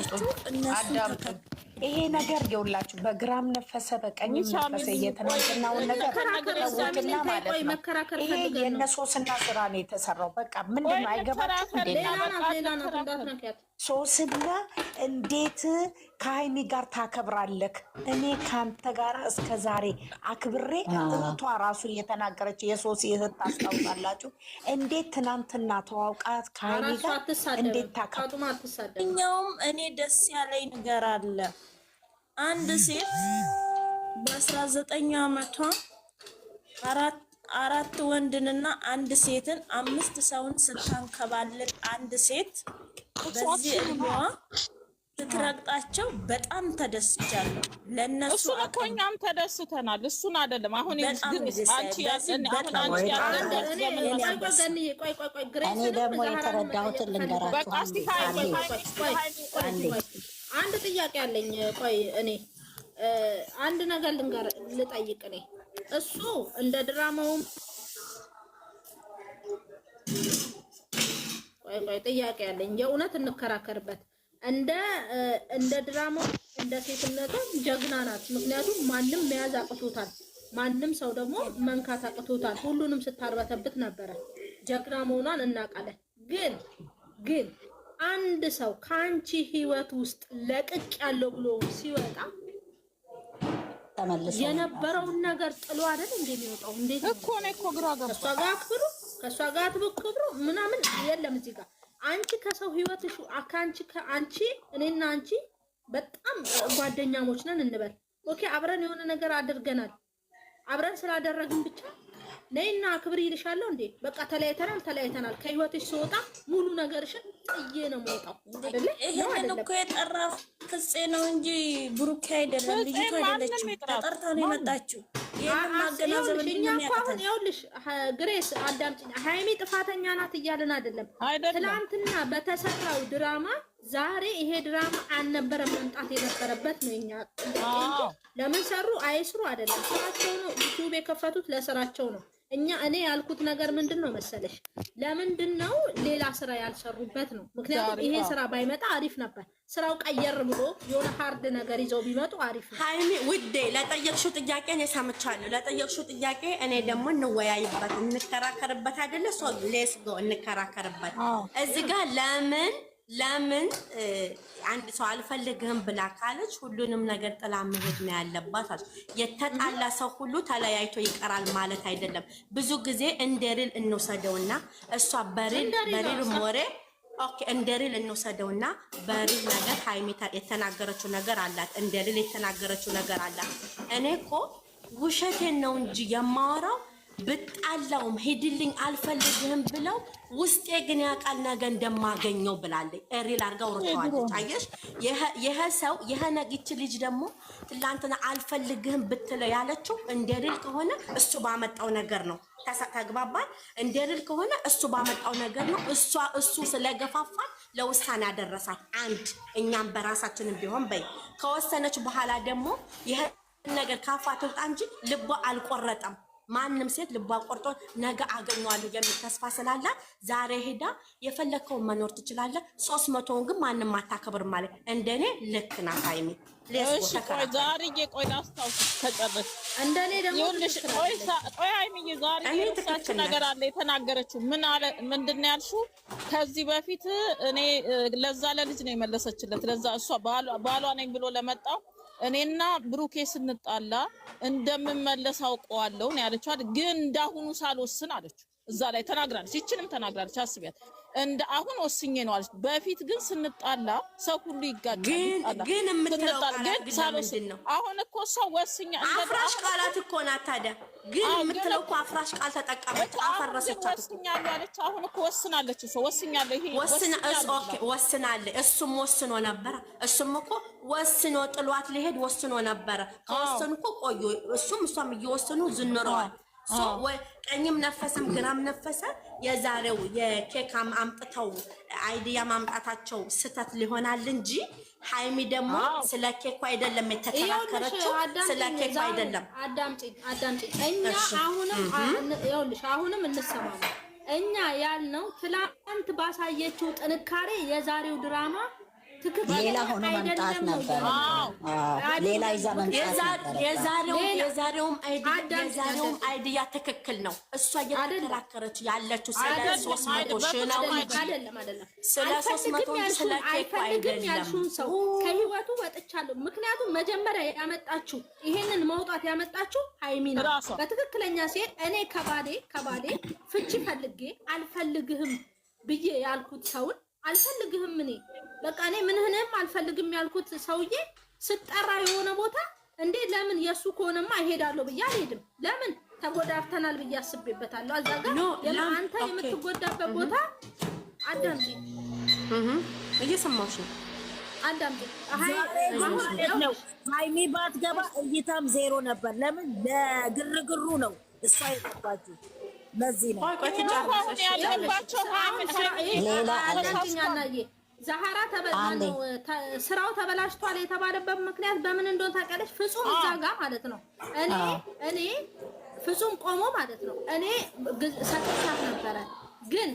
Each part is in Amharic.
አዳምጡ አዳምጡ። ይሄ ነገር ይውላችሁ በግራም ነፈሰ በቀኝ ነፈሰ እየተናገርናውን ነገር ተውትና ማለት ነው። ይሄ የነሶስና ስራ ነው የተሰራው። በቃ ምንድነው አይገባችሁም? ሶስና እንዴት ከሀይሚ ጋር ታከብራለህ? እኔ ካንተ ጋር እስከ ዛሬ አክብሬ እህቷ ራሱ እየተናገረች የሶስ እህት ታስታውሳላችሁ? እንዴት ትናንትና ተዋውቃት ከሀይሚ ጋር እንዴት ታከብራለህ? እኛውም እኔ ደስ ያለኝ ነገር አለ። አንድ ሴት በ19 ዓመቷ አራት ወንድንና አንድ ሴትን 5 ሰውን ስታንከባልል አንድ ሴት በዚህ እድሜዋ ስትረግጣቸው በጣም ተደስቻለሁ። ለነሱ እሱን እኮ እኛም ተደስተናል። እሱን አይደለም አሁን አንቺ ያዘን አሁን አንቺ ያዘን እኔ ደግሞ የተረዳሁትን ልንገራችሁ። አንድ ጥያቄ አለኝ። ቆይ እኔ አንድ ነገር ልጠይቅ። እኔ እሱ እንደ ድራማውም ቆይ ጥያቄ አለኝ። የእውነት እንከራከርበት። እንደ ድራማው እንደ ሴትነቷ ጀግና ናት። ምክንያቱም ማንም መያዝ አቅቶታል፣ ማንም ሰው ደግሞ መንካት አቅቶታል። ሁሉንም ስታርበተብት ነበረ። ጀግና መሆኗን እናውቃለን። ግን አንድ ሰው ከአንቺ ህይወት ውስጥ ለቅቅ ያለው ብሎ ሲወጣ የነበረውን ነገር ጥሎ አይደል እንደሚወጣው? እንዴት እኮ ነው እኮ ግራ ገባ። ከሷ ጋር ትብክብሩ ምናምን የለም እዚህ ጋር አንቺ ከሰው ህይወትሽ ከአንቺ እኔና አንቺ በጣም ጓደኛሞች ነን እንበል። ኦኬ አብረን የሆነ ነገር አድርገናል። አብረን ስላደረግን ብቻ ነይና አክብር ይልሻለሁ እንዴ? በቃ ተለያይተናል። ከህይወትሽ ስወጣ ሙሉ ነገርሽን ጥዬ ነው የምወጣው አይደለ? ይሄን እኮ የጠራ ፍፄ ነው እንጂ ብሩክ አይደለም። ልጅቷ አይደለችም። ተጠርታ ነው የመጣችው። ይሄን ማገናዘብ እንኳን ይኸውልሽ ግሬስ አዳምጪኝ። ሃይሚ ጥፋተኛ ናት እያልን አይደለም። ትናንትና በተሰራው ድራማ ዛሬ ይሄ ድራማ አልነበረም መምጣት የነበረበት ነው። እኛ ለምን ሰሩ አይስሩ አይደለም፣ ስራቸው ነው። ዩቲዩብ የከፈቱት ለስራቸው ነው። እኔ ያልኩት ነገር ምንድነው መሰለሽ? ለምንድነው ሌላ ስራ ያልሰሩበት ነው። ምክንያቱም ይሄ ስራ ባይመጣ አሪፍ ነበር። ስራው ቀየር ብሎ የሆነ ሃርድ ነገር ይዘው ቢመጡ አሪፍ ነው። ሃይሚ ውዴ ለጠየቅሽው ጥያቄ እኔ ሰምቻለሁ። ለጠየቅሽው ጥያቄ እኔ ደግሞ እንወያይበት፣ እንከራከርበት አይደለ? ሌስ ጎ እንከራከርበት። እዚህ ጋር ለምን አንድ ሰው አልፈልግህም ብላ ካለች ሁሉንም ነገር ጥላ መሄድ ነው ያለባት። የተጣላ ሰው ሁሉ ተለያይቶ ይቀራል ማለት አይደለም። ብዙ ጊዜ እንደሪል እንወሰደውና እሷ በሪል ሞሬ ኦኬ እንደሪል እንወሰደውና በሪል ነገር ሃይሚታ የተናገረችው ነገር አላት፣ እንደሪል የተናገረችው ነገር አላት። እኔ እኮ ውሸቴን ነው እንጂ የማወራው ብጣላውም ሄድልኝ አልፈልግህም ብለው ውስጤ ግን ያቃል ነገ እንደማገኘው ብላለች። ሪል አርጋው ወርቷለች። አየሽ ይሄ ነግች ልጅ ደግሞ ትላንትና አልፈልግህም ብትለው ያለችው እንደሪል ከሆነ እሱ ባመጣው ነገር ነው። ተግባባን? እንደሪል ከሆነ እሱ ባመጣው ነገር ነው። እሱ ስለገፋፋን ለውሳኔ ያደረሳት አንድ እኛም በራሳችን ቢሆን በይ ከወሰነች በኋላ ደግሞ ይሄ ነገር ካፋ ትውጣ እንጂ ልቧ አልቆረጠም። ማንም ሴት ልቧ ቆርጦ ነገ አገኘዋለሁ የሚል ተስፋ ስላላት ዛሬ ሄዳ የፈለከውን መኖር ትችላለህ። 300ውን ግን ማንም አታከብር ማለት እንደኔ ልክ ናት ሃይሚ። እሺ ቆይ ዛሬ ቆይ ላስታውስ ተጨረስ። እንደኔ ደግሞ ቆይ ሃይሚ ዛሬ የሳች ነገር አለ የተናገረችው ምንድን ነው ያልሽው? ከዚህ በፊት እኔ ለዛ ለልጅ ነው የመለሰችለት። ለዛ እሷ ባሏ ነኝ ብሎ ለመጣው እኔና ብሩኬ ስንጣላ እንደምመለስ አውቀዋለሁ ነው ያለችው። ግን እንዳሁኑ ሳልወስን አለች። እዛ ላይ ተናግራለች። ይችንም ተናግራለች። አስቢያት እንደ አሁን ወስኜ ነው አለች። በፊት ግን ስንጣላ ሰው ሁሉ ይጋጫል። ግን የምትለው ቃላት ሳልወስን ነው። አሁን እኮ ሰው ወስኛ አፍራሽ ቃላት እኮ ናት። ታዲያ ግን የምትለው እኮ አፍራሽ ቃል ተጠቀመች፣ አፈረሰቻት። ወስኛለሁ አለች። አሁን እኮ ወስናለች። ሰው ወስኛለሁ። ይሄ ወስናለች። እሱም ወስኖ ነበር። እሱም እኮ ወስኖ ጥሏት ሊሄድ ወስኖ ነበር። ከወሰኑ እኮ ቆዩ። እሷም እየወሰኑ ዝንረዋል። ቀኝም ነፈሰም ግራም ነፈሰ። የዛሬው የኬክ አምጥተው አይዲያ ማምጣታቸው ስተት ሊሆናል እንጂ ሃይሚ ደግሞ ስለ ኬክ አይደለም የተከራከረችው፣ ስለ ኬክ አይደለም። አዳምጪ እኛ አሁንም እንሰማለን። እኛ ያልነው ትላንት ባሳየችው ጥንካሬ የዛሬው ድራማ ሌላ ሆኖ መምጣት ነበር። ሌላ ይዛ መምጣት ነበር። የዛሬውም አይዲያ ትክክል ነው። እሷ እየተከራከረች ያለችው ስለ 300 ሺህ ነው እንጂ ስለ 300 ስለ ኬክ አይደለም። ያልሽውን ሰው ከህይወቱ ወጥቻለሁ። ምክንያቱም መጀመሪያ ያመጣችው ይሄንን መውጣት ያመጣችው ሃይሚ ነው። በትክክለኛ ሴት እኔ ከባዴ ፍቺ ፈልጌ አልፈልግህም ብዬ ያልኩት ሰውን አልፈልግህም እኔ በቃ እኔ ምንህንም አልፈልግም ያልኩት ሰውዬ ስጠራ የሆነ ቦታ እንዴ ለምን የሱ ከሆነማ እሄዳለሁ ብዬ አልሄድም። ለምን ተጎዳፍተናል ብዬ አስቤበታለሁ። አዛጋ አንተ የምትጎዳበት ቦታ አዳምጪ። እየሰማሁሽ ነው። አዳምጪ። ሃይሚ ባትገባ እይታም ዜሮ ነበር። ለምን ለግርግሩ ነው እሷ የገባችው። ለዚህ ነው ሌላ ዛሃራ ስራው ተበላሽቷል የተባለበት ምክንያት በምን እንደሆነ ታውቂያለሽ? ፍጹም እዛ ጋር ማለት ነው እኔ ፍጹም ቆሞ ማለት ነው እኔ ሰጥቻት ነበረ ግን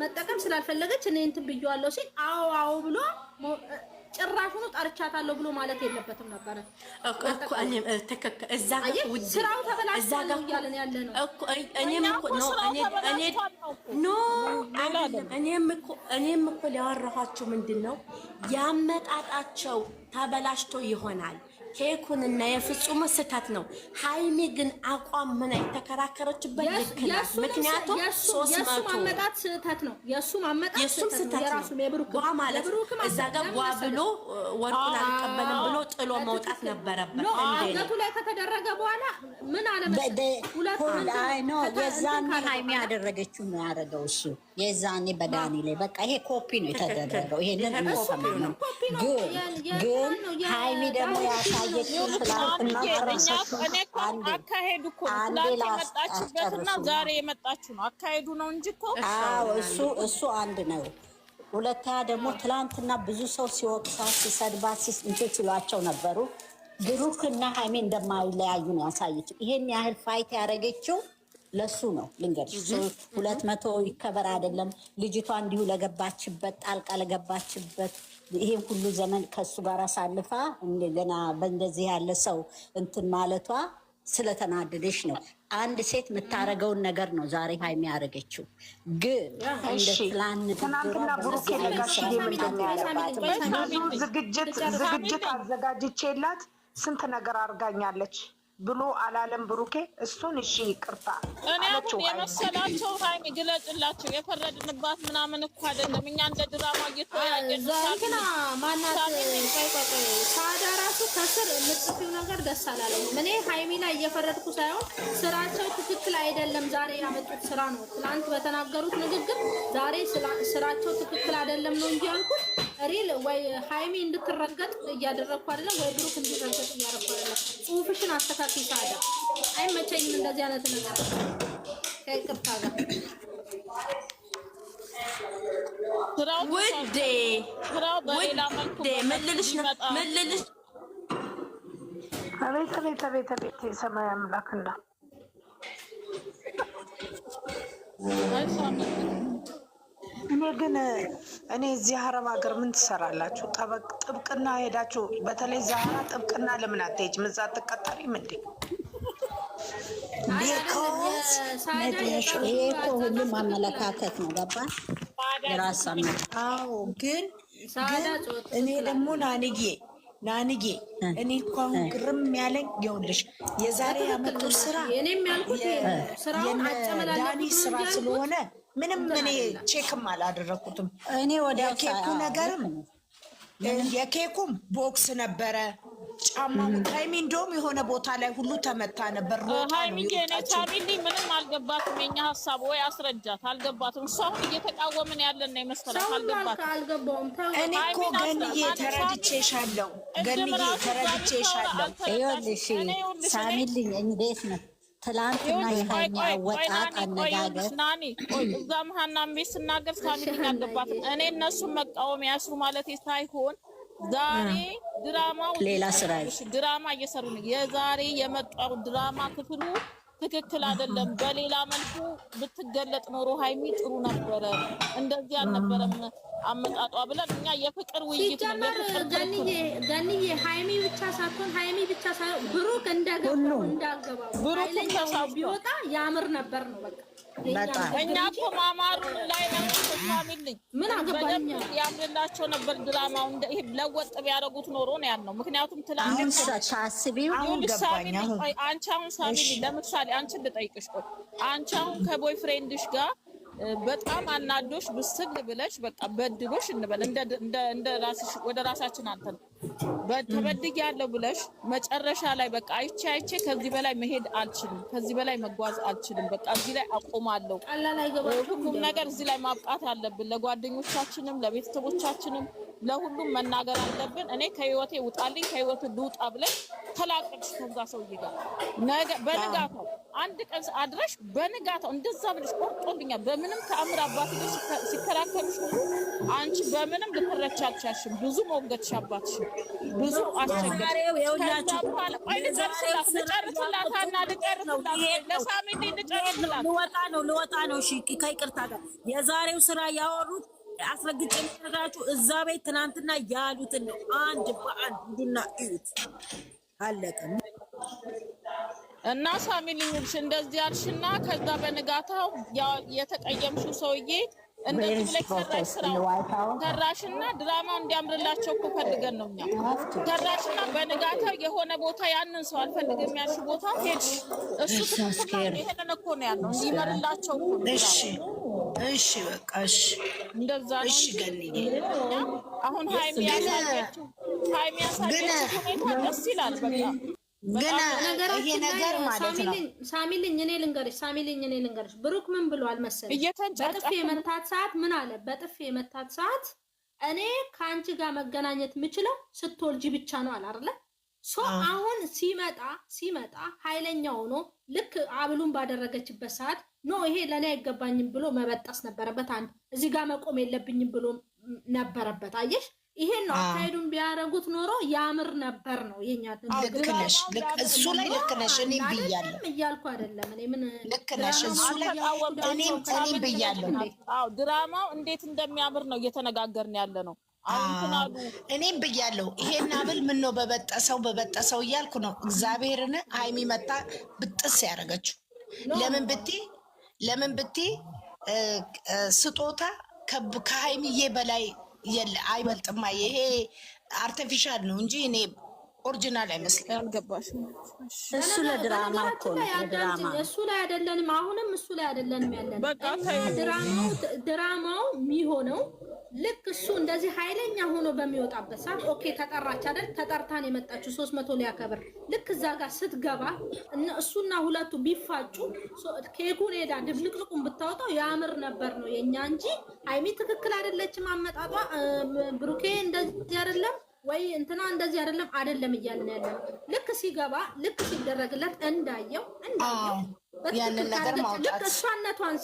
መጠቀም ስላልፈለገች እኔ እንትን ብየዋለሁ ሲል አዎ ብሎ ጭራሹኑ ጠርቻታለሁ ብሎ ማለት የለበትም ነበር እኮ እዛ ጋር ስራው ተበላሽቷል እያለን ያለ ነው እኮ እኔም እኮ ሊያወራኋቸው ምንድነው ያመጣጣቸው ተበላሽቶ ይሆናል። ኬኩንና የፍጹም ስህተት ነው። ሃይሚ ግን አቋም ምን የተከራከረችበት ልክ ነው። ምክንያቱም 300 ማመጣት ስህተት ነው። የሱ ማመጣት ስህተት ነው። የራሱ የብሩክ ማለት እዛ ጋር ብሎ ወርቁን አልቀበልም ብሎ ጥሎ መውጣት ነበረበት። አንገቱ ላይ ከተደረገ በኋላ ምን አለ የዛኔ ሃይሚ ያደረገችው ነው ያደረገው እሱ የዛኔ በዳኒ ላይ በቃ ይሄ ኮፒ ነው የተደረገው። ይሄንን ኮፒ ነው ግን ሃይሚ ደግሞ ያሳየችው ትላንትና አካሄዱ እኮ ትላንት የመጣችበትና ዛሬ የመጣችው ነው አካሄዱ ነው እንጂ እኮ እሱ አንድ ነው። ሁለተኛ ደግሞ ትላንትና ብዙ ሰው ሲወቅሳት ሲሰድባት እንትን ሲሏቸው ነበሩ። ብሩክና ሃይሚ እንደማይለያዩ ነው ያሳየችው። ይሄን ያህል ፋይት ያደረገችው ለሱ ነው ልንገርሽ። 200 ይከበር አይደለም ልጅቷ እንዲሁ ለገባችበት ጣልቃ ለገባችበት ይሄን ሁሉ ዘመን ከሱ ጋር አሳልፋ እንደገና በእንደዚህ ያለ ሰው እንትን ማለቷ ስለተናደደሽ ነው። አንድ ሴት የምታረገውን ነገር ነው ዛሬ ሃይሚ ያደረገችው። ግን እንደ ትናንትና ብሩኬ ለጋሽ ዝግጅት አዘጋጅቼላት ስንት ነገር አድርጋኛለች ብሎ አላለም ብሩኬ። እሱን እሺ ይቅርታ እኔ አሁን የመሰላቸው ሃይሚ ግለጭላቸው የፈረድንባት ምናምን እኮ አይደለም። እኛ እንደ ድራማ እየተያየን ዛንትና ማናት ሳዳ ራሱ ከስር የምትጽፊው ነገር ደስ አላለኝም። እኔ ሃይሚ ላይ እየፈረድኩ ሳይሆን ስራቸው ትክክል አይደለም። ዛሬ ያመጡት ስራ ነው። ትናንት በተናገሩት ንግግር ዛሬ ስራቸው ትክክል አይደለም ነው እንጂ ያልኩት ሪል ወይ ሃይሚ እንድትረገጥ እያደረኩ አይደለም ወይ ብሩክ እንዲረገጥ እያደረኩ አይደለም። ጽሁፍሽን አስተካክል ሳዳ። አይመቸኝም እንደዚህ አይነት ነገር ከይቅርታ ጋር ውዴ ምልልሽ አቤት የሰማይ አምላክና እኔ እዚህ አረብ ሀገር ምን ትሰራላችሁ? ጥብቅና ሄዳችሁ በተለይ ዛሬ ጥብቅና ለምን አትሄጂም? እዛ አትቀጠሪም እንዴ? ይሄ እኮ ሁሉም አመለካከት ነው። ገባ የራስ አዎ ግን እኔ ደግሞ ናንዬ እኔ እኮ አሁን ግርም ያለኝ ይኸውልሽ የዛሬ ያመጡት ስራ ዳኒ ስራ ስለሆነ ምንም እኔ ቼክም አላደረኩትም። እኔ ወደ የኬኩ ነገርም የኬኩም ቦክስ ነበረ ጫማ ሃይሚ እንደውም የሆነ ቦታ ላይ ሁሉ ተመታ ነበር። ሃይሚ ፋሚሊ ምንም አልገባትም። የኛ ሀሳብ ወይ አስረጃት አልገባትም። እሷ አሁን እየተቃወምን ያለን ነው የመሰላት አልገባትም። እኔ እኮ ገንዬ ተረድቼሻለሁ። ይኸውልሽ ሳሚልኝ እንዴት ነው ትላንትና የሃይሚ አወጣጥ አነጋገር ናኒ እዛ መሀናም ቤት ስናገር ሳሚልኝ አልገባትም። እኔ እነሱን መቃወም ያስሩ ማለት ሳይሆን ዛሬ ድራማው ሌላ ስራ ድራማ እየሰሩ ነው። የዛሬ የመጣው ድራማ ክፍሉ ትክክል አይደለም። በሌላ መልኩ ብትገለጥ ኖሮ ሃይሚ ጥሩ ነበረ። እንደዚህ አልነበረም። አመጣጧ ብለን እኛ የፍቅር ውይይት ነው ገንዬ ሃይሚ ብቻ ሳይሆን ብሩክ እንዳገባው ብሩክ ቢወጣ ያምር ነበር ነው በቃ እኛ እኮ ማማሩ ላይ ነው ተሳሚልኝ ምን አገባኝ ያምርላቸው ነበር ድራማው ይሄ ለወጥ ቢያደርጉት ኖሮ ነው ያልነው ምክንያቱም ትላንት ታስቢው አንቺ አሁን ሳሚልኝ ለምሳሌ አንቺን ልጠይቅሽ አንቺ አሁን ከቦይ ፍሬንድሽ ጋር በጣም አናዶሽ ብስል ብለሽ በቃ በድሎሽ እንበል እንደ ራስሽ ወደ ራሳችን አንተን ተበድያለሁ ብለሽ መጨረሻ ላይ በቃ አይቼ ከዚህ በላይ መሄድ አልችልም ከዚህ በላይ መጓዝ አልችልም በቃ እዚህ ላይ አቆማለሁ ሁሉም ነገር እዚህ ላይ ማብቃት አለብን ለጓደኞቻችንም ለቤተሰቦቻችንም ለሁሉም መናገር አለብን እኔ ከህይወቴ ውጣልኝ ከህይወት ልውጣ ብለሽ ተላቀቅሽ ከዛ ሰውዬ ጋር በንጋታው አንድ ቀን አድረሽ በንጋታው እንደዛ ብለሽ ቆርጦልኛል በምንም ተአምር አባትሽ ሲከራከሩሽ አንቺ በምንም ልትረቻ አልቻልሽም ብዙ ሞገትሽ አባትሽ ብዙ አስቸገረው የውላችሁ ልወጣ ነው እሺ ከይቅርታ ጋር የዛሬው ስራ ያወሩት አስረግጬ የምነግራችሁ እዛ ቤት ትናንትና ያሉትን ነው አንድ በአንድ እንዱና እዩት አለቀ እና ሳሚልኝሽ እንደዚህ አልሽና ከዛ በንጋታው የተቀየምሽው ሰውዬ እንደዚህ ብለሽ ሰራሽ ስራው ሰራሽና ድራማው እንዲያምርላቸው እኮ ፈልገን ነው እኛ ሰራሽና በንጋታው የሆነ ቦታ ያንን ሰው አልፈልግም ያልሽ ቦታ ሄድሽ እሱ ትክክል ይሄንን እኮ ነው ያለው እንዲመርላቸው እሺ በቃ እሺ እንደዛ ነው እሺ ገንዬ አሁን ሃይሚ ያሳየችው ሁኔታ ደስ ይላል በቃ ግን ይሄ ነገር ማለት ነው ሳሚልኝ እኔ ልንገርሽ ብሩክ ምን ብሏል መሰለኝ በጥፊ የመታት ሰዓት ምን አለ በጥፊ የመታት ሰዓት እኔ ከአንቺ ጋር መገናኘት የምችለው ስትወልጂ ብቻ ነው አለ አይደለ አሁን ሲመጣ ኃይለኛ ሆኖ ልክ አብሉን ባደረገችበት ሰዓት ኖ ይሄ ለኔ አይገባኝም ብሎ መበጠስ ነበረበት አንድ እዚህ ጋር መቆም የለብኝም ብሎ ነበረበት አየሽ ይሄን ነው አካሄዱን ቢያረጉት ኖሮ ያምር ነበር ነው የኛ ልክ ነሽ እሱ ላይ ልክ ነሽ እኔም ብያለሁ እያልኩ አይደለም እኔ ምን ልክ ነሽ እሱ ላይ እኔም ብያለሁ አዎ ድራማው እንዴት እንደሚያምር ነው እየተነጋገርን ያለ ነው አሁን እኔም ብያለሁ ይሄን አብል ምን ነው በበጠሰው እያልኩ ነው እግዚአብሔርን ሃይሚ መጣ ብጥስ ያደረገችው ለምን ብቲ ስጦታ ከሃይሚዬ በላይ አይበልጥማ ይሄ አርቲፊሻል ነው እንጂ እኔ ኦሪጂናል አይመስልም አልገባሽም እሱ ለድራማ እኮ ነው ለድራማ እሱ ላይ አይደለንም አሁንም እሱ ላይ አይደለንም ያለን በቃ ድራማው የሚሆነው ልክ እሱ እንደዚህ ኃይለኛ ሆኖ በሚወጣበት ሰዓት ኦኬ ተጠራች አይደል ተጠርታን የመጣችው 300 ሊያከብር ልክ እዛ ጋር ስትገባ እሱና ሁለቱ ቢፋጩ ኬኩን ሄዳ ድብልቅልቁን ብታወጣው ያምር ነበር ነው የኛ እንጂ ሃይሚ ትክክል አይደለችም አመጣጧ ብሩኬ እንደዚህ አይደለም ወይ እንትና እንደዚህ አይደለም እያልን ያለው ልክ ሲገባ ልክ ሲደረግለት እንዳየው ያንን ነገር ማውጣት እሷነቷን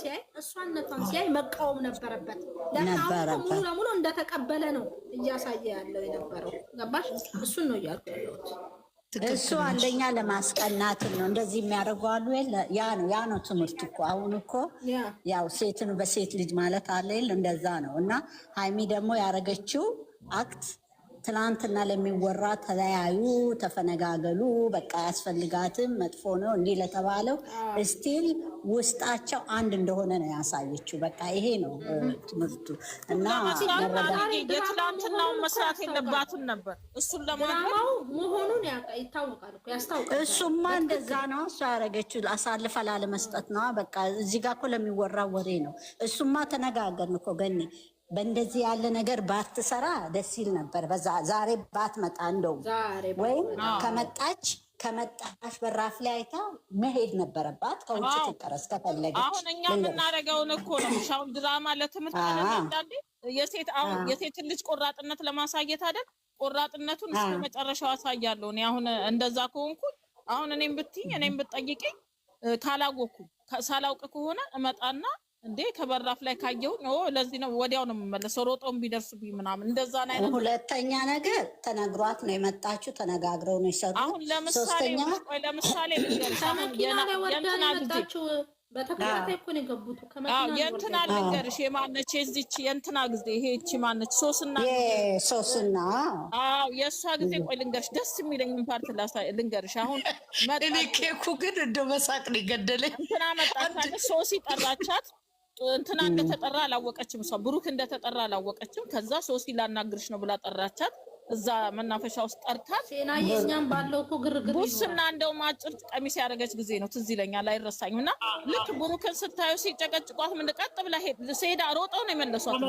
ሲያይ መቃወም ነበረበት ሙሉ ለሙሉ እንደተቀበለ ነው እያሳየ ያለው የነበረው ገባሽ እሱን ነው እያልኩ ያለሁት እሱ አንደኛ ለማስቀናት ነው እንደዚህ የሚያደርጉ አሉ ያ ነው ትምህርት እኮ አሁን እኮ ያው ሴትን በሴት ልጅ ማለት አለ እንደዛ ነው እና ሃይሚ ደግሞ ያደረገችው አክት ትናንትና ለሚወራ ተለያዩ ተፈነጋገሉ በቃ ያስፈልጋትም መጥፎ ነው እንዲህ ለተባለው ስቲል ውስጣቸው አንድ እንደሆነ ነው ያሳየችው በቃ ይሄ ነው ትምህርቱ እና የትናንትናው መስራት የለባትም ነበር እሱን ለማድረግ መሆኑን ይታወቃል እኮ ያስታውቃል እሱማ እንደዛ ነው እሱ ያደረገችው አሳልፋ ላለመስጠት ነው በቃ እዚህ ጋር እኮ ለሚወራ ወሬ ነው እሱማ ተነጋገርን እኮ ገኒ በእንደዚህ ያለ ነገር ባትሰራ ደስ ይል ነበር ዛሬ ባትመጣ እንደው ወይም ከመጣች በራፍ ላይ አይታ መሄድ ነበረባት ከውጭ ትቀረስ ከፈለገች አሁን እኛ የምናደርገውን እኮ ነው ሻውን ድራማ ለትምህርት አንዳንዴ የሴት ልጅ ቆራጥነት ለማሳየት አይደል ቆራጥነቱን እስከ መጨረሻው አሳያለሁ እኔ አሁን እንደዛ ከሆንኩ አሁን እኔም ብትጠይቂኝ ካላወኩ ሳላውቅ ከሆነ እመጣና እንዴ ከበራፍ ላይ ካየው ነው ለዚህ ነው ወዲያው ነው የምመለሰው ሮጦም ቢደርሱብኝ ምናምን እንደዛ ነው ሁለተኛ ነገር ተነግሯት ነው የመጣችው ተነጋግረው ነው ይሰሩ አሁን ለምሳሌ ልንገርሽ በተከታታይ እኮ ነው የገቡት ከመኪና የእንትና ልንገርሽ የማነች የዚች የእንትና ጊዜ ይሄ እቺ ማነች ሶስና የእሷ ጊዜ ቆይ ልንገርሽ ደስ የሚለኝን ፓርት ልንገርሽ አሁን እኔ ኬኩ ግን እንደው በሳቅ ነው የገደለኝ እንትና መጣች ሶሲ ጠራቻት እንትና እንደተጠራ አላወቀችም እሷ ብሩክ እንደተጠራ አላወቀችም ከዛ ሶሲ ላናግርሽ ነው ብላ ጠራቻት እዛ መናፈሻ ውስጥ ጠርታት ሴና የኛም ባለው እኮ ግርግር ቡስና እንደው ማጭር ቀሚስ ያደረገች ጊዜ ነው ትዝ ይለኛል አይረሳኝም እና ልክ ብሩክን ስታዩ ሲጨቀጭቋት ምን ቀጥ ብላ ሄዳ ሮጠው ነው የመለሷት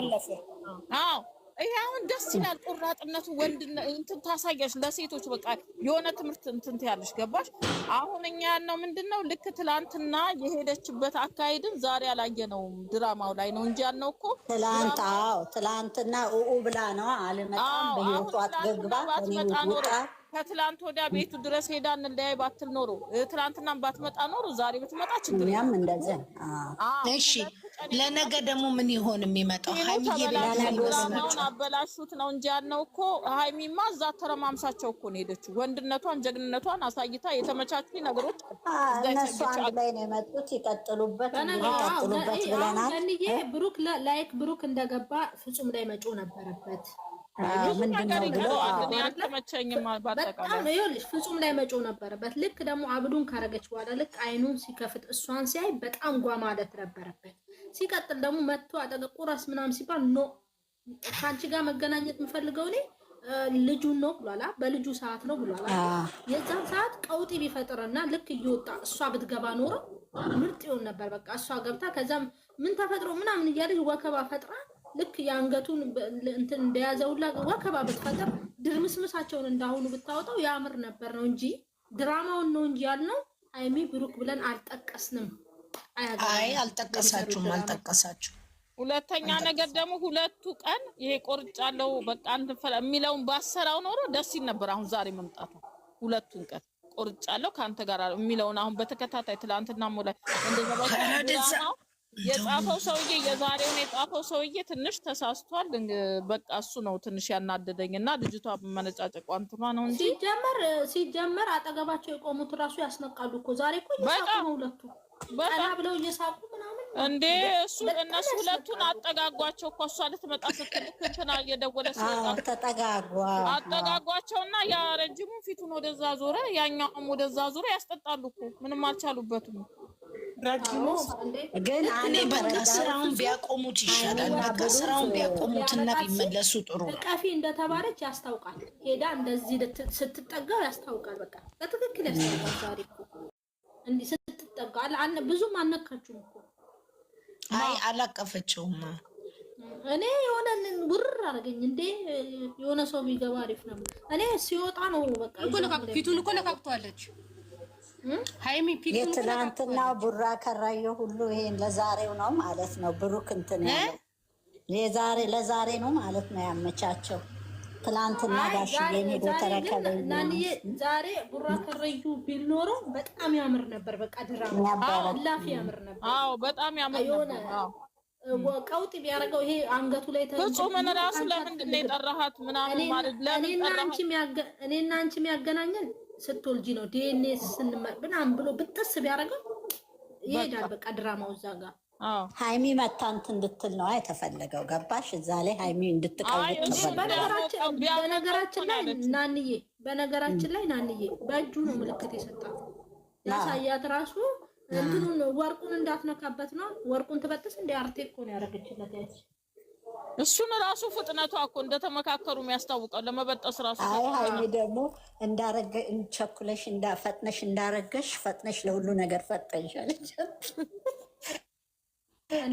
አዎ ይሄ አሁን ደስ ይላል ቁራጥነቱ ወንድነት እንትን ታሳያሽ ለሴቶች በቃ የሆነ ትምህርት እንትን ያለሽ ገባሽ አሁን እኛ ያልነው ምንድነው ልክ ትላንትና የሄደችበት አካሄድን ዛሬ አላየነውም ድራማው ላይ ነው እንጂ ያልነው እኮ ትላንትና ብላ ነው አልመጣም በህይወቷ አትገግባ ከትላንት ወዲያ ቤቱ ድረስ ሄዳ እንለያይ ባትል ኖሮ ትላንትናም ባትመጣ ኖሮ ዛሬ ብትመጣ ችግር ያም እንደዚህ እሺ ለነገ ደግሞ ምን ይሆን የሚመጣው ሃይሚዬ ቤላውን አበላሹት ነው እንጂ ያልነው እኮ ሃይሚማ እዛ ተረማምሳቸው እኮ ነው ሄደችው ወንድነቷን ጀግንነቷን አሳይታ የተመቻቹ ነገሮች እነሱ አንድ ላይ ነው የመጡት ይቀጥሉበት ብለናል ለንዬ ብሩክ ላይክ ብሩክ እንደገባ ፍጹም ላይ መጮ ነበረበት ምንድነው ብሎ በጣም ይኸውልሽ ፍጹም ላይ መጮ ነበረበት ልክ ደግሞ አብዱን ካረገች በኋላ ልክ አይኑን ሲከፍት እሷን ሲያይ በጣም ጓ ማለት ነበረበት ሲቀጥል ደግሞ መጥቶ አጠገብ ቁራስ ምናምን ሲባል ኖ ካንቺ ጋር መገናኘት የምፈልገው እኔ ልጁን ነው ብሏላ በልጁ ሰዓት ነው ብሏላ የዛን ሰዓት ቀውጢ ቢፈጥርና ልክ እየወጣ እሷ ብትገባ ኖሮ ምርጥ ይሆን ነበር በቃ እሷ ገብታ ከዛም ምን ተፈጥሮ ምናምን እያለች ወከባ ፈጥራ ልክ ያንገቱን እንትን እንደያዘውላ ወከባ ብትፈጥር ድርምስምሳቸውን እንዳሁኑ ብታወጣው ያምር ነበር ነው እንጂ ድራማውን ነው እንጂ ያልነው ሃይሚ ብሩክ ብለን አልጠቀስንም አይ አልጠቀሳችሁም ሁለተኛ ነገር ደግሞ ሁለቱ ቀን ይሄ ቆርጫለው በቃ አንተ የሚለውን ባሰራው ኖሮ ደስ ይል ነበር አሁን ዛሬ መምጣቱ ሁለቱን ቀን ቆርጫለው ካንተ ጋር የሚለውን አሁን በተከታታይ ትላንትና ሞላ እንደዛ የጻፈው ሰውዬ የዛሬውን የጻፈው ሰውዬ ትንሽ ተሳስቷል በቃ እሱ ነው ትንሽ ያናደደኝና ልጅቷ መነጫጨቋ እንትማ ነው እንጂ ሲጀመር አጠገባቸው የቆሙት ራሱ ያስነቃሉ እኮ ዛሬ እኮ እየሳቁ ነው ሁለቱ በቃ ብለው እየሳቁ ምናምን እንዴ እሱ እነሱ ሁለቱን አጠጋጓቸው እኮ እሷ ልትመጣ ስትል እንትና እየደወለ አጠጋጓቸውና ያ ረጅሙ ፊቱን ወደዛ ዞረ ያኛውም ወደዛ ዞረ ያስጠጣሉ እኮ ምንም አልቻሉበትም ግን እኔ በቃ ስራውን ቢያቆሙት ይሻላል በቃ ስራውን ቢያቆሙትና ቢመለሱ ጥሩ ነው ቀፊ እንደተባለች ያስታውቃል ሄዳ እንደዚህ ስትጠጋው ያስታውቃል በቃ በትክክል ያስታውቃል ዛሬ እኮ እንዴ ስትጠጋ ብዙም አነካችሁም እኮ አይ አላቀፈችውም እኔ የሆነ ውርር አደረገኝ እንዴ የሆነ ሰው ቢገባ አሪፍ ነው እኔ ሲወጣ ነው በቃ ፊቱን እኮ ነካክቷለች ሃይሚ ፊቱን የትላንትና ቡራ ከራየ ሁሉ ይሄን ለዛሬው ነው ማለት ነው ብሩክ እንትን ያለው ለዛሬ ነው ማለት ነው ያመቻቸው ትላንትና ጋሽ የኔ ተረከበኝ ዛሬ ቡራ ከራዩ ቢኖር በጣም ያምር ነበር በቃ ድራማ ላፊ ያምር ነበር አዎ በጣም ያምር ነበር አዎ ቀውጢ ቢያረጋው ይሄ አንገቱ ላይ ፍጹም ምን ራሱ ለምንድን ነው የጠራሃት ምናምን ማለት እኔና አንቺ የሚያገናኘን ስትወልጂ ነው ዲኤንኤ ምናምን ብሎ ብጥስ ቢያረጋው ይሄዳል በቃ ድራማው እዛ ጋር ሃይሚ መታንት እንድትል ነው የተፈለገው ገባሽ እዛ ላይ ሃይሚ እንድትቀውጥ በነገራችን ላይ ናንዬ በእጁ ነው ምልክት የሰጣት ያሳያት ራሱ እንትኑን ወርቁን እንዳትነካበት ነው ወርቁን ትበጥስ እንደ አርቴ እኮ ነው ያደረገችለት ያቺ እሱን ራሱ ፍጥነቷ እኮ እንደተመካከሩ የሚያስታውቀው ለመበጠስ ራሱ ሃይሚ ደግሞ እንዳረገ እንቸኩለሽ እንዳፈጥነሽ እንዳረገሽ ፈጥነሽ ለሁሉ ነገር ፈጠንሻለች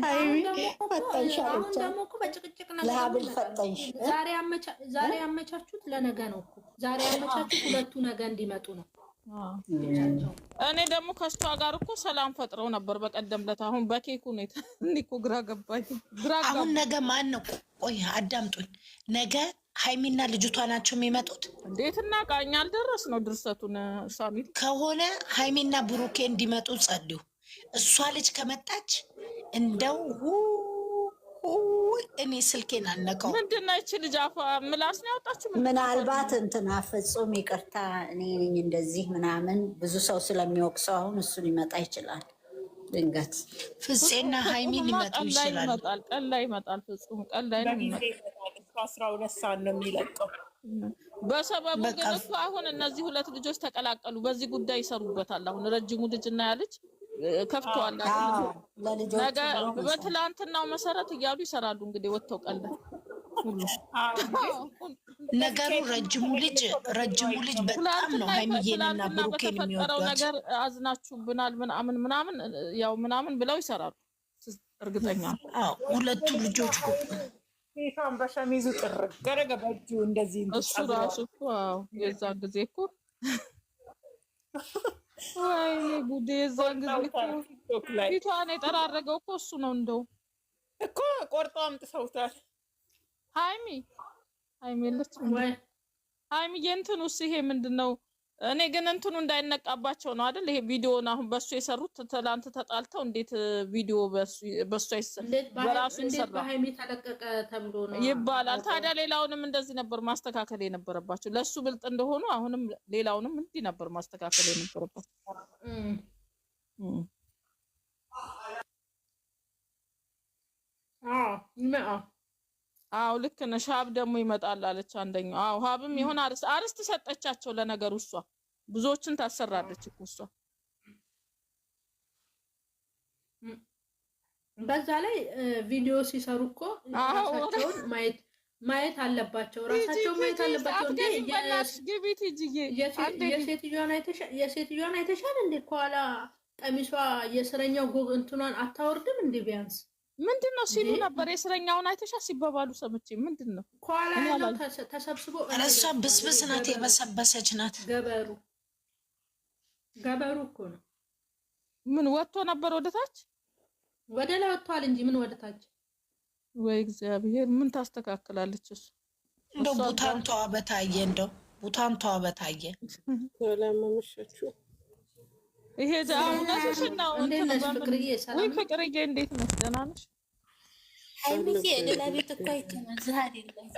ሃይሚ ፈጠንሻለች ደግሞ እኮ በጭቅጭቅ ነገር ለሀብል ፈጠንሽ ዛሬ ያመቻቹት ለነገ ነው እኮ ዛሬ ያመቻቹት ሁለቱ ነገ እንዲመጡ ነው እኔ ደግሞ ከሷ ጋር እኮ ሰላም ፈጥረው ነበር በቀደም ለታ አሁን በኬኩ ነው እኮ ግራ ገባኝ አሁን ነገ ማን ነው ቆይ አዳምጡኝ ነገ ሃይሚና ልጅቷ ናቸው የሚመጡት እንዴት እናቃኛል ድረስ ነው ድርሰቱን ሳሚት ከሆነ ሃይሚና ብሩኬ እንዲመጡ ጸልዩ እሷ ልጅ ከመጣች እንደው እኔ ስልኬን አነቀው ምንድን ነው እቺ ልጅ አፋ ምላስ ነው ያወጣችሁ ምናልባት እንትና ፍጹም ይቅርታ እኔ ነኝ እንደዚህ ምናምን ብዙ ሰው ስለሚወቅሰው አሁን እሱን ይመጣ ይችላል ድንገት ፍፄና ሃይሚ ሊመጡ ይችላሉ። ቀን ላይ ይመጣል። ፍጹም ቀን ላይ ነው የሚመጣው። 12 ሰዓት ነው የሚለቀው። በሰበቡ ግን እኮ አሁን እነዚህ ሁለት ልጆች ተቀላቀሉ። በዚህ ጉዳይ ይሰሩበታል። አሁን ረጅሙ ልጅና ያ ልጅ ከፍተዋል። ነገ በትላንትናው መሰረት እያሉ ይሰራሉ። እንግዲህ ወጥተው ቀን ላይ ነገሩ ረጅሙ ልጅ በጣም ነው ሃይሚዬንና ብሩኬን የሚወዷት ነገር አዝናችሁብናል ምናምን ያው ምናምን ብለው ይሰራሉ። እርግጠኛ ሁለቱ ልጆች ይፋን በሸሚዙ ጥርቅ ገረገ በእጁ እንደዚህ እሱ ራሱ እኮ የዛን ጊዜ እኮ ወይኔ ጉዴ! የዛን ጊዜ እኮ ፊቷን የጠራረገው እኮ እሱ ነው። እንደው እኮ ቆርጦ አምጥተውታል። ሃይሚ የለችም ወይ? ሃይሚ የእንትኑስ ይሄ ምንድን ነው? እኔ ግን እንትኑ እንዳይነቃባቸው ነው አይደል? ይሄ ቪዲዮውን አሁን በሱ የሰሩት ትላንት ተጣልተው እንዴት ቪዲዮ በሱ በራሱ ይሰራ በሃይሚ ተለቀቀ ተብሎ ነው ይባላል። ታዲያ ሌላውንም እንደዚህ ነበር ማስተካከል የነበረባቸው። ለሱ ብልጥ እንደሆኑ አሁንም ሌላውንም እንዲህ ነበር ማስተካከል የነበረባቸው። አዎ ልክ ነሽ። ሀብ ደግሞ ይመጣል አለች አንደኛው። አዎ ሀብም የሆነ አርስት ሰጠቻቸው። ለነገሩ እሷ ብዙዎችን ታሰራለች እኮ እሷ። በዛ ላይ ቪዲዮ ሲሰሩ እኮ ራሳቸውን ማየት አለባቸው። ራሳቸውን ማየት አለባቸው። የሴትዮዋን አይተሻል እንዴ? ከኋላ ቀሚሷ የስረኛው እንትኗን አታወርድም እንዴ? ቢያንስ ምንድነው ሲሉ ነበር። የስረኛውን አይተሻ ሲባባሉ ሰምቼ ምንድነው ከኋላ ያለው ተሰብስቦ እሷ ብስብስ ናት፣ የበሰበሰች ናት። ገበሩ እኮ ነው። ምን ወጥቶ ነበር ወደታች? ወደ ላይ ወጥቷል እንጂ ምን ወደታች? ወይ እግዚአብሔር! ምን ታስተካክላለች እሱ? እንደው ቡታንቷ በታየ ሰላም አመሻችሁ። ይሄ ዛውናሽ ነው። ወይ ፍቅርዬ እንዴት ነሽ? ደህና ነሽ? ሃይሚዬ ለቤት እኮ አይተመዝህ አይደለም